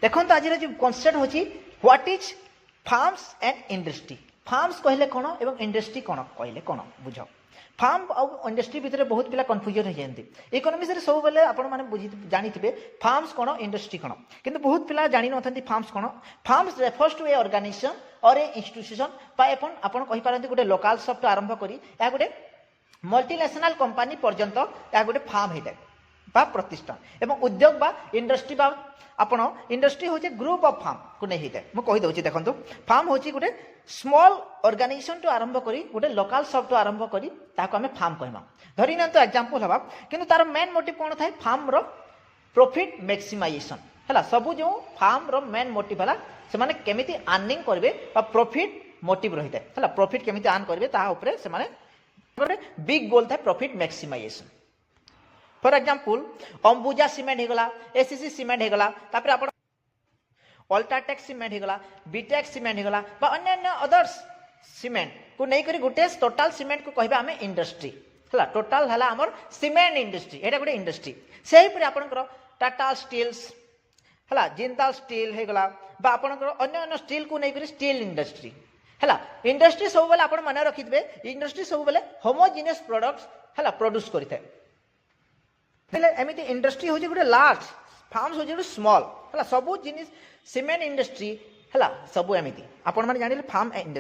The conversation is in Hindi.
देखो तो आज जो कनसेप्ट होची what is farms and industry. Farms कहले कौन एवं इंडस्ट्री कौन कहले कौन बुझ। फार्म और इंडस्ट्री भितर बहुत पिला कन्फ्यूजन हो जाती। इकोनोमिक्स रे सब बेले आपण माने बुझी जानिथिबे फार्म्स कौन इंडस्ट्री कौन, किंतु बहुत पिला जानि नथंती फार्म्स कौन। Firms refers to a organization और ए इंस्टीट्यूशन बाय आपण कहि पारंती गोटे लोकल शॉप तो आरंभ करी या गोटे मल्टीनेशनल कंपनी पर्यंत या गोटे फार्म होता है बा प्रतिष्ठान एवं उद्योग बा इंडस्ट्री बा आपण इंडस्ट्री होचे ग्रुप ऑफ फार्म को नहीं होता है। मु कहि दउची देखंतु फार्म होची गोटे स्मॉल ऑर्गेनाइजेशन टू आरंभ करी गोटे लोकल शॉप टू आरंभ करी ताको हमें फार्म कहमा। धरि न तो एग्जांपल हबा किंतु तार मेन मोटिव कोन थाए फार्म रो प्रॉफिट मैक्सिमाइजेशन हला। सब जो फार्म रो मेन मोटिव हला से माने केमिति अर्निंग करबे बा प्रॉफिट मोटिव रहिता है हला। प्रॉफिट केमिति अर्न करबे ता ऊपर से माने बिग गोल थाए profit maximisation. For example Ambuja cement हेगला, एसीसी सीमेंट हेगला, तापर आपण अल्ट्राटेक सीमेंट हेगला, बीटेक सीमेंट हेगला बा अन्य अन्य अदर्स सीमेंट को नहीं करी गुटे टोटल सीमेंट को कहबे हमें इंडस्ट्री हला। टोटल हला हमर सीमेंट इंडस्ट्री एटा गुटे इंडस्ट्री। सेही परे आपनकर टाटा स्टील्स हला, जिंदाल स्टील हेगला बा आपनकर अन्य अन्य स्टील को नहीं करी स्टील इंडस्ट्री हला। इंडस्ट्री सब बेले आपण माने रखितबे इंडस्ट्री सब बेले होमोजेनियस प्रोडक्ट्स हला प्रोड्यूस करिथे। एमती इंडस्ट्री हूँ गोटे लार्ज, फार्म्स हूँ गोटे स्मॉल हला। सब जिनिस सीमेंट इंडस्ट्री हला सब एमती आपण माने जानिले फार्म इंडस्ट्री।